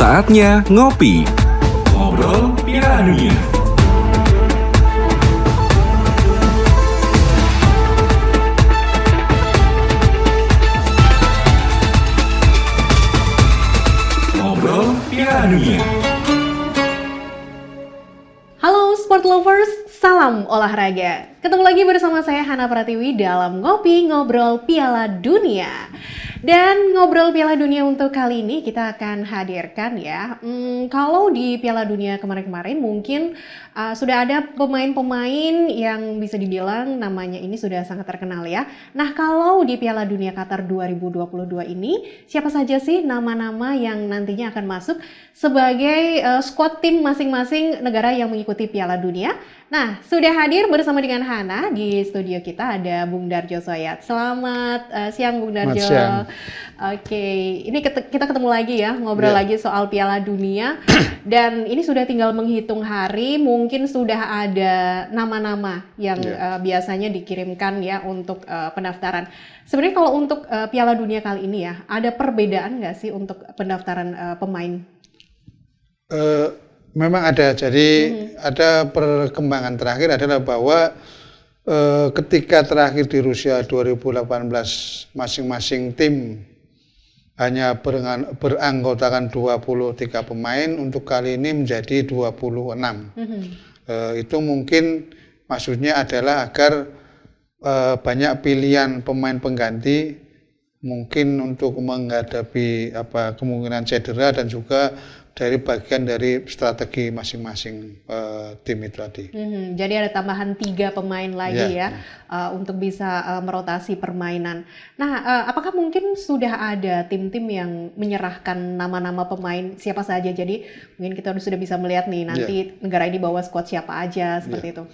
Saatnya ngopi. Ngobrol Piala Dunia. Ngobrol Piala Dunia. Halo sport lovers, salam olahraga. Ketemu lagi bersama saya Hana Pratiwi dalam Ngopi Ngobrol Piala Dunia. Dan ngobrol Piala Dunia untuk kali ini kita akan hadirkan ya. Kalau di Piala Dunia kemarin-kemarin mungkin sudah ada pemain-pemain yang bisa dibilang namanya ini sudah sangat terkenal ya. Nah kalau di Piala Dunia Qatar 2022 ini siapa saja sih nama-nama yang nantinya akan masuk sebagai squad tim masing-masing negara yang mengikuti Piala Dunia? Nah, sudah hadir bersama dengan Hana di studio kita ada Bung Darjo Soyat. Selamat siang Bung Darjo. Selamat siang. Oke, ini kita ketemu lagi ya, ngobrol lagi soal Piala Dunia. Dan ini sudah tinggal menghitung hari, mungkin sudah ada nama-nama yang biasanya dikirimkan ya untuk pendaftaran. Sebenarnya kalau untuk Piala Dunia kali ini ya, ada perbedaan nggak sih untuk pendaftaran pemain? Memang ada, jadi ada perkembangan terakhir adalah bahwa ketika terakhir di Rusia 2018 masing-masing tim hanya beranggotakan 23 pemain, untuk kali ini menjadi 26. Itu mungkin maksudnya adalah agar banyak pilihan pemain pengganti mungkin untuk menghadapi kemungkinan cedera dan juga dari bagian dari strategi masing-masing tim itu tadi. Jadi ada tambahan 3 pemain lagi untuk bisa merotasi permainan. Nah, apakah mungkin sudah ada tim-tim yang menyerahkan nama-nama pemain siapa saja? Jadi mungkin kita sudah bisa melihat nih nanti negara ini bawa skuad siapa aja seperti itu.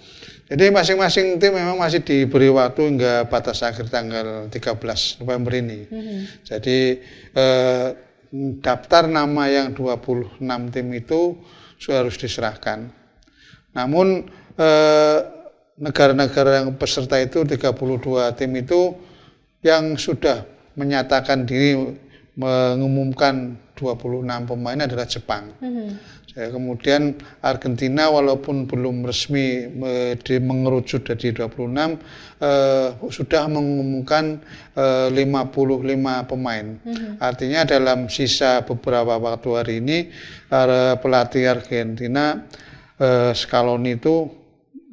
Jadi masing-masing tim memang masih diberi waktu hingga batas akhir tanggal 13 November ini. Jadi daftar nama yang 26 tim itu sudah harus diserahkan. Namun negara-negara yang peserta itu 32 tim itu yang sudah menyatakan diri mengumumkan 26 pemain adalah Jepang. Kemudian Argentina walaupun belum resmi mengerucut dari 26 sudah mengumumkan 55 pemain. Artinya dalam sisa beberapa waktu hari ini pelatih Argentina Scaloni itu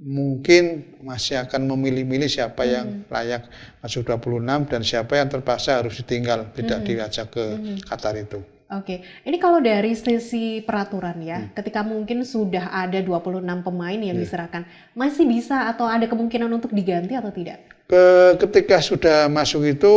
mungkin masih akan memilih-milih siapa yang layak masuk 26 dan siapa yang terpaksa harus ditinggal tidak diajak ke Qatar itu. Oke, ini kalau dari sisi peraturan ya, ketika mungkin sudah ada 26 pemain yang diserahkan, masih bisa atau ada kemungkinan untuk diganti atau tidak? Ketika sudah masuk itu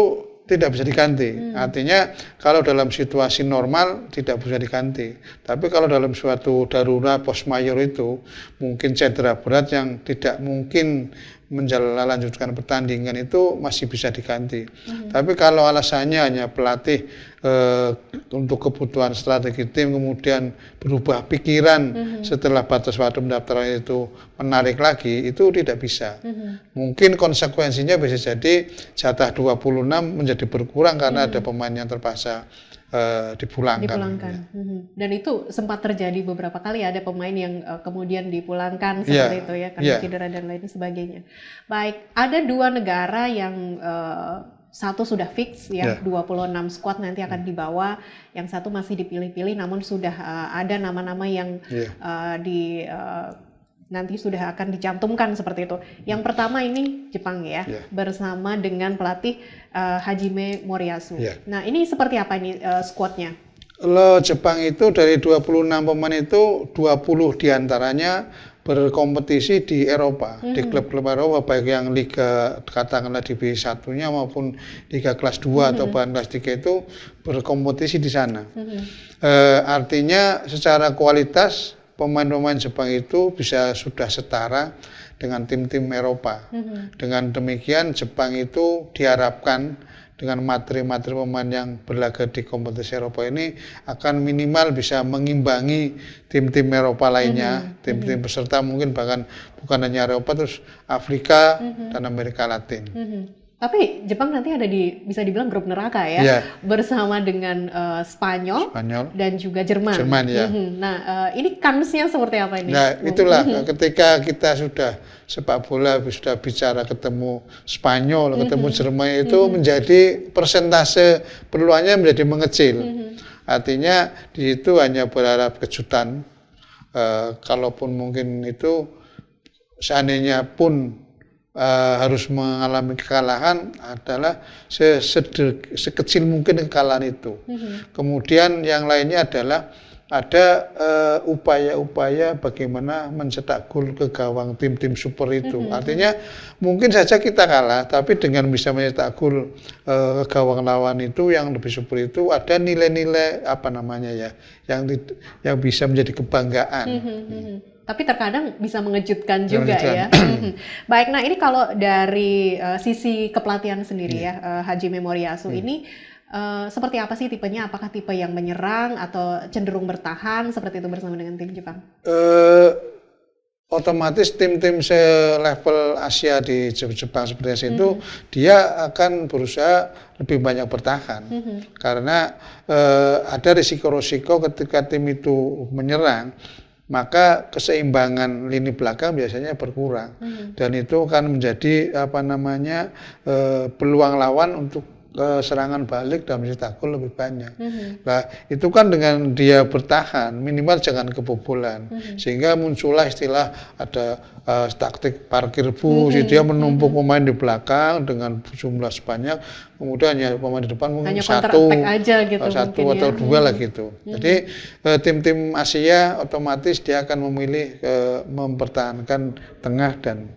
tidak bisa diganti. Artinya kalau dalam situasi normal tidak bisa diganti. Tapi kalau dalam suatu darurat force majeure itu mungkin cedera berat yang tidak mungkin melanjutkan pertandingan itu masih bisa diganti. Tapi kalau alasannya hanya pelatih untuk kebutuhan strategi tim kemudian berubah pikiran setelah batas waktu pendaftaran itu menarik lagi, itu tidak bisa. Mungkin konsekuensinya bisa jadi jatah 26 menjadi berkurang karena ada pemain yang terpaksa dipulangkan. Dan itu sempat terjadi beberapa kali ada pemain yang kemudian dipulangkan seperti itu ya karena cedera dan lain sebagainya. Baik, ada 2 negara yang satu sudah fix ya 26 squad nanti akan dibawa, yang satu masih dipilih-pilih namun sudah ada nama-nama yang nanti sudah akan dicantumkan seperti itu. Yang pertama ini Jepang ya, bersama dengan pelatih Hajime Moriyasu. Nah ini seperti apa ini skuadnya? Kalau Jepang itu dari 26 pemain itu 20 diantaranya berkompetisi di Eropa, di klub-klub Eropa, baik yang liga katakanlah di B1-nya maupun liga kelas 2 atau bahkan kelas 3 itu berkompetisi di sana. Artinya secara kualitas pemain-pemain Jepang itu bisa sudah setara dengan tim-tim Eropa. Dengan demikian Jepang itu diharapkan dengan materi-materi pemain yang berlaga di kompetisi Eropa ini akan minimal bisa mengimbangi tim-tim Eropa lainnya, tim-tim peserta mungkin bahkan bukan hanya Eropa, terus Afrika dan Amerika Latin. Tapi Jepang nanti ada bisa dibilang grup neraka ya, Iya. bersama dengan Spanyol dan juga Jerman. Ya. Nah, ini kansnya seperti apa ini? Nah, itulah ketika kita sudah sepak bola sudah bicara ketemu Spanyol, ketemu Jerman itu menjadi persentase peluangnya menjadi mengecil. Artinya di situ hanya berharap kejutan. Kalaupun mungkin itu seandainya pun harus mengalami kekalahan adalah sekecil mungkin kekalahan itu. Kemudian yang lainnya adalah ada upaya-upaya bagaimana mencetak gol ke gawang tim-tim super itu. Artinya mungkin saja kita kalah, tapi dengan bisa mencetak gol ke gawang lawan itu yang lebih super itu ada nilai-nilai apa namanya ya, yang bisa menjadi kebanggaan. Tapi terkadang bisa mengejutkan juga ya. Baik, nah ini kalau dari sisi kepelatihan sendiri ya, Hajime Moriyasu ini seperti apa sih tipenya? Apakah tipe yang menyerang atau cenderung bertahan seperti itu bersama dengan tim Jepang? Otomatis tim-tim selevel Asia di Jepang seperti itu dia akan berusaha lebih banyak bertahan karena ada risiko-risiko ketika tim itu menyerang, maka keseimbangan lini belakang biasanya berkurang dan itu akan menjadi peluang lawan untuk serangan balik dan mencetak gol lebih banyak. Nah, itu kan dengan dia bertahan minimal jangan kebobolan sehingga muncullah istilah ada taktik parkir bus, dia menumpuk pemain di belakang dengan jumlah sebanyak, kemudian ya pemain di depan mungkin satu atau dua lah gitu. Jadi tim-tim Asia otomatis dia akan memilih mempertahankan tengah dan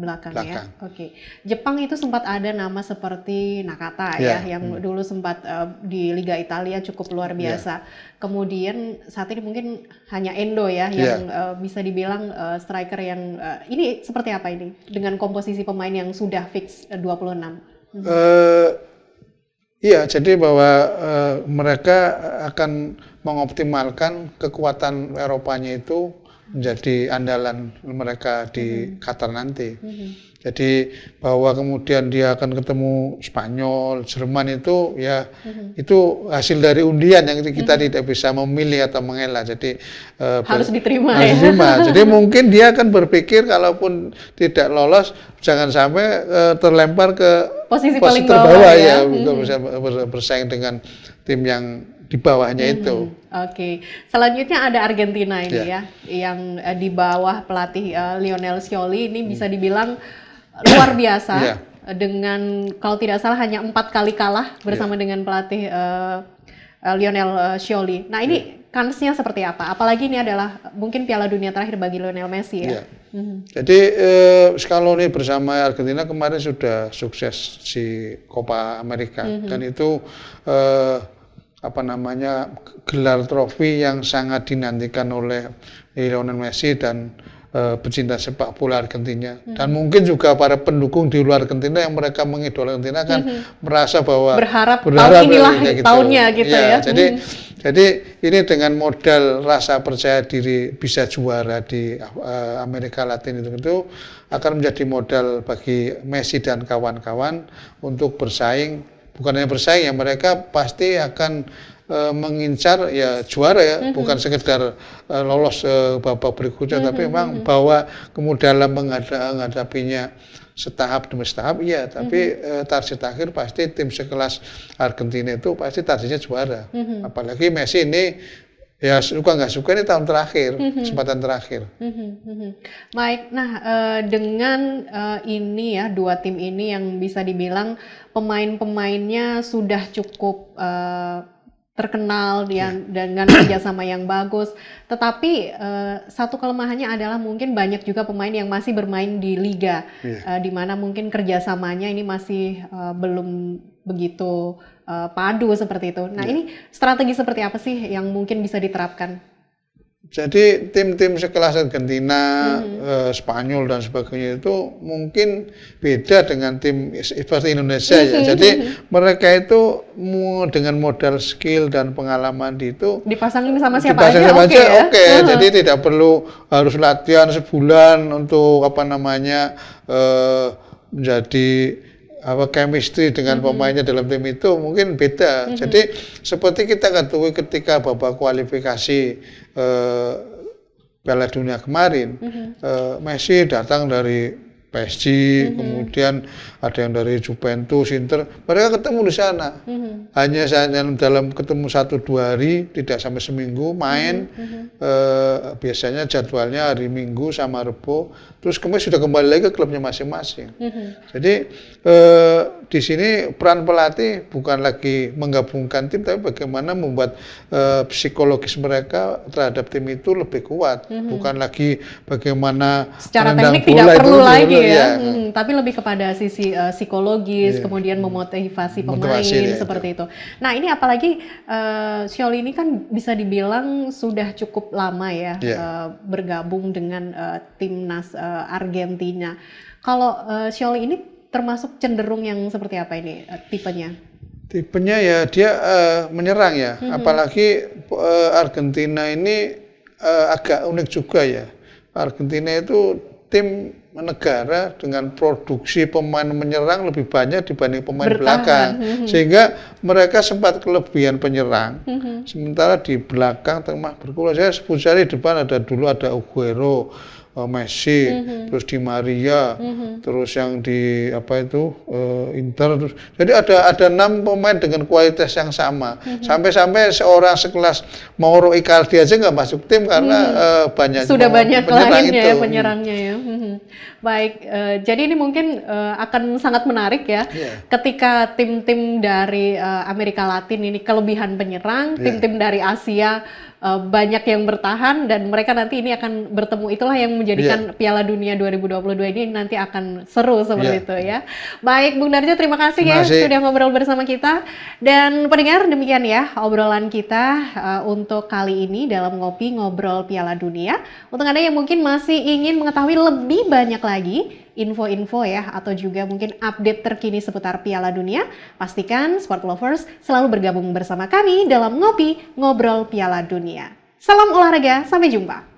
belakang ya. Oke. Jepang itu sempat ada nama seperti Nakata ya, yang dulu sempat di Liga Italia cukup luar biasa. Kemudian saat ini mungkin hanya Endo ya yang bisa dibilang striker yang ini seperti apa ini dengan komposisi pemain yang sudah fix 26. Iya, jadi bahwa mereka akan mengoptimalkan kekuatan Eropanya itu menjadi andalan mereka di Qatar nanti. Jadi bahwa kemudian dia akan ketemu Spanyol, Jerman itu ya itu hasil dari undian yang kita tidak bisa memilih atau mengelak. Jadi harus diterima harus diterima. Jadi mungkin dia akan berpikir kalaupun tidak lolos jangan sampai terlempar ke posisi paling terbawah ya, bisa bersaing dengan tim yang di bawahnya itu. Oke. Selanjutnya ada Argentina ini ya, yang di bawah pelatih Lionel Scioli ini bisa dibilang luar biasa dengan kalau tidak salah hanya 4 kali kalah bersama dengan pelatih Lionel Scioli. Nah ini kansnya seperti apa? Apalagi ini adalah mungkin Piala Dunia terakhir bagi Lionel Messi ya. Jadi Scaloni bersama Argentina kemarin sudah sukses di Copa America dan itu gelar trofi yang sangat dinantikan oleh Lionel Messi dan pecinta sepak bola Argentina dan mungkin juga para pendukung di luar Argentina yang mereka mengidolakan Argentina kan merasa bahwa berharap tahun inilah tahunnya gitu ya. Jadi ini dengan modal rasa percaya diri bisa juara di Amerika Latin itu akan menjadi modal bagi Messi dan kawan-kawan untuk bersaing. Bukan hanya bersaing ya, mereka pasti akan mengincar ya juara ya, bukan sekedar lolos babak berikutnya, tapi memang bahwa kemudian dalam menghadapinya setahap demi setahap iya, tapi target akhir pasti tim sekelas Argentina itu pasti targetnya juara. Apalagi Messi ini ya suka nggak suka ini tahun terakhir, kesempatan terakhir. Baik, nah dengan ini ya dua tim ini yang bisa dibilang pemain-pemainnya sudah cukup terkenal dengan kerjasama yang bagus, tetapi satu kelemahannya adalah mungkin banyak juga pemain yang masih bermain di liga, di mana mungkin kerjasamanya ini masih belum begitu padu seperti itu. Nah ini strategi seperti apa sih yang mungkin bisa diterapkan? Jadi tim-tim sekelas Argentina, Spanyol dan sebagainya itu mungkin beda dengan tim seperti Indonesia ya. Jadi mereka itu dengan modal skill dan pengalaman itu dipasangin sama siapa aja oke. Jadi tidak perlu harus latihan sebulan untuk menjadi chemistry dengan pemainnya dalam tim itu mungkin beda. Jadi seperti kita ketahui ketika babak kualifikasi Piala Dunia kemarin, Messi datang dari PSG, kemudian ada yang dari Juventus, Inter, mereka ketemu di sana. Hanya dalam ketemu 1-2 hari, tidak sampai seminggu, main. Biasanya jadwalnya hari Minggu sama Rebo, terus kemudian sudah kembali lagi ke klubnya masing-masing. Jadi di sini peran pelatih bukan lagi menggabungkan tim, tapi bagaimana membuat psikologis mereka terhadap tim itu lebih kuat. Bukan lagi bagaimana secara teknik tidak perlu lagi ya. Tapi lebih kepada sisi psikologis, kemudian memotivasi pemain seperti itu. Nah ini apalagi Scioli ini kan bisa dibilang sudah cukup lama ya bergabung dengan timnas Argentina. Kalau Scioli ini termasuk cenderung yang seperti apa ini tipenya? Tipenya ya dia menyerang ya, apalagi Argentina ini agak unik juga ya. Argentina itu tim negara dengan produksi pemain menyerang lebih banyak dibanding pemain belakang, sehingga mereka sempat kelebihan penyerang, sementara di belakang tengah berkurang. Saya sebut saja di depan ada Aguero, Messi, terus Di Maria, terus yang di Inter, terus jadi ada 6 pemain dengan kualitas yang sama. Sampai-sampai seorang sekelas Mauro Icardi aja nggak masuk tim karena banyak lainnya ya penyerangnya ya. Baik, jadi ini mungkin akan sangat menarik ya ketika tim-tim dari Amerika Latin ini kelebihan penyerang, tim-tim dari Asia banyak yang bertahan dan mereka nanti ini akan bertemu, itulah yang menjadikan Piala Dunia 2022 ini nanti akan seru seperti itu ya. Baik, Bung Darjo terima kasih ya sudah ngobrol bersama kita, dan pendengar demikian ya obrolan kita untuk kali ini dalam Ngopi Ngobrol Piala Dunia. Untuk Anda yang mungkin masih ingin mengetahui lebih banyak lagi info-info ya atau juga mungkin update terkini seputar Piala Dunia, pastikan Sport Lovers selalu bergabung bersama kami dalam Ngopi Ngobrol Piala Dunia. Salam olahraga, sampai jumpa.